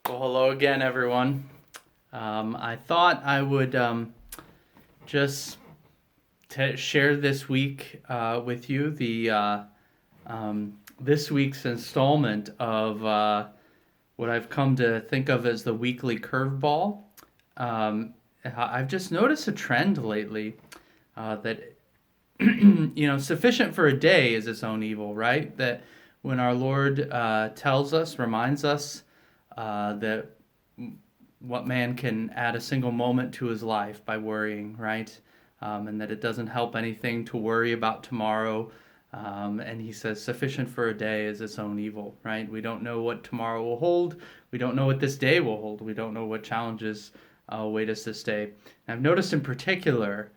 Well, hello again, everyone. I thought I would just share this week with you this week's installment of what I've come to think of as the Weekly Curveball. I've just noticed a trend lately that sufficient for a day is its own evil, right? That when our Lord reminds us that what man can add a single moment to his life by worrying, right? And that it doesn't help anything to worry about tomorrow. And he says, sufficient for a day is its own evil, right? We don't know what tomorrow will hold. We don't know what this day will hold. We don't know what challenges await us this day. And I've noticed in particular,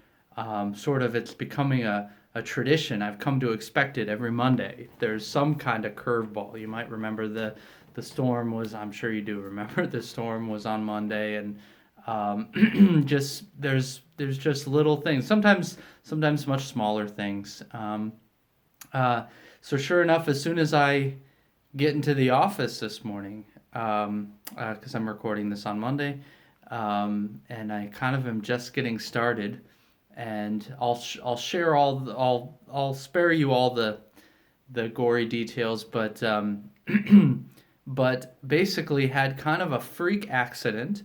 sort of it's becoming a tradition. I've come to expect it every Monday. There's some kind of curveball. You might remember the storm was, I'm sure you do remember, the storm was on Monday, and just there's just little things. Sometimes much smaller things. So sure enough, as soon as I get into the office this morning, because I'm recording this on Monday, and I kind of am just getting started, and I'll share I'll spare you all the gory details, but but basically had kind of a freak accident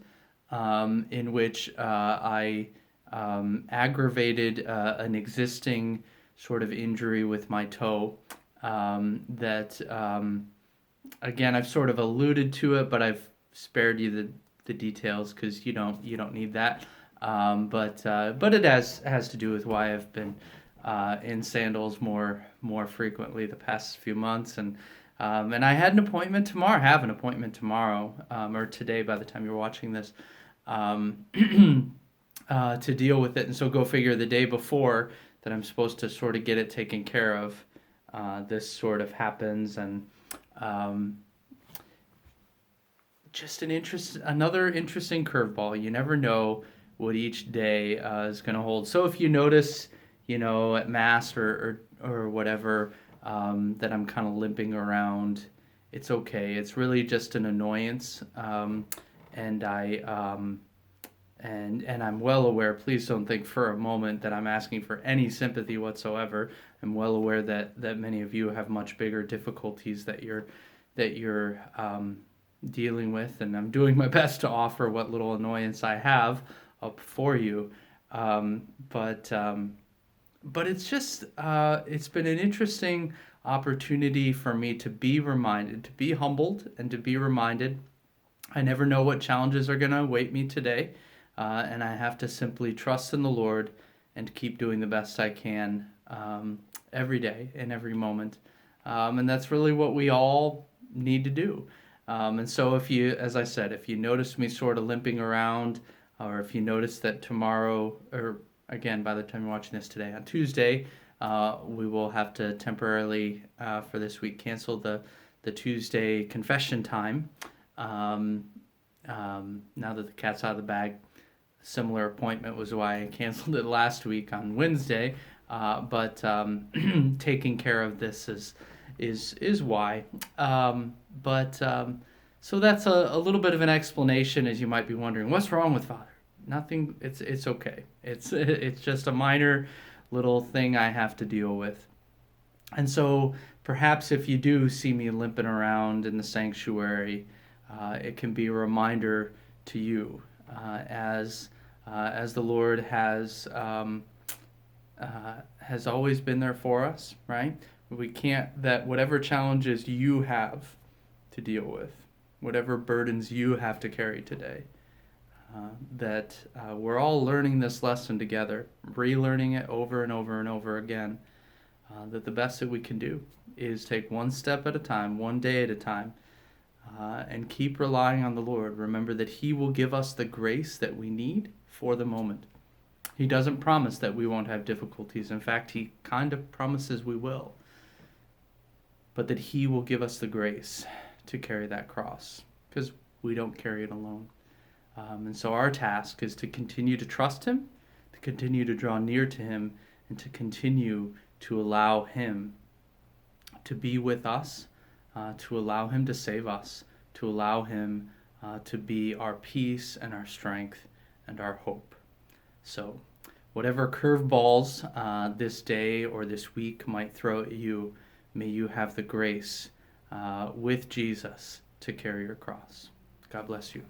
in which I aggravated an existing sort of injury with my toe that again I've sort of alluded to it, but I've spared you the details because you don't need that. But it has to do with why I've been in sandals more frequently the past few months, and I had an appointment tomorrow. Have an appointment tomorrow, or today by the time you're watching this, um, to deal with it. And so go figure, the day before that I'm supposed to sort of get it taken care of, this sort of happens, and um, just another interesting curveball. You never know what each day is going to hold. So if you notice, at mass or whatever, that I'm kind of limping around, it's okay. It's really just an annoyance, and I'm well aware. Please don't think for a moment that I'm asking for any sympathy whatsoever. I'm well aware that many of you have much bigger difficulties that you're dealing with, and I'm doing my best to offer what little annoyance I have up for you. Um, but um, but it's been an interesting opportunity for me to be reminded, to be humbled, and to be reminded. I never know what challenges are going to await me today, and I have to simply trust in the Lord and keep doing the best I can every day and every moment. And that's really what we all need to do. And so, as I said, if you notice me sort of limping around, or if you notice that tomorrow, or again, by the time you're watching this today, on Tuesday, we will have to temporarily, for this week, cancel the Tuesday confession time. Um, now that the cat's out of the bag, similar appointment was why I canceled it last week on Wednesday. But taking care of this is why. But So that's a little bit of an explanation, as you might be wondering, what's wrong with Father? Nothing. It's okay. It's just a minor little thing I have to deal with. And so perhaps if you do see me limping around in the sanctuary, it can be a reminder to you, as the Lord has always been there for us, right? We can't, that whatever challenges you have to deal with, whatever burdens you have to carry today, that we're all learning this lesson together, relearning it over and over and over again. That the best that we can do is take one step at a time, one day at a time, and keep relying on the Lord. Remember that He will give us the grace that we need for the moment. He doesn't promise that we won't have difficulties. In fact, He kind of promises we will. But that He will give us the grace to carry that cross, because we don't carry it alone. And so our task is to continue to trust Him, to continue to draw near to Him, and to continue to allow Him to be with us, to allow Him to save us, to allow Him to be our peace and our strength and our hope. So, whatever curveballs this day or this week might throw at you, may you have the grace with Jesus to carry your cross. God bless you.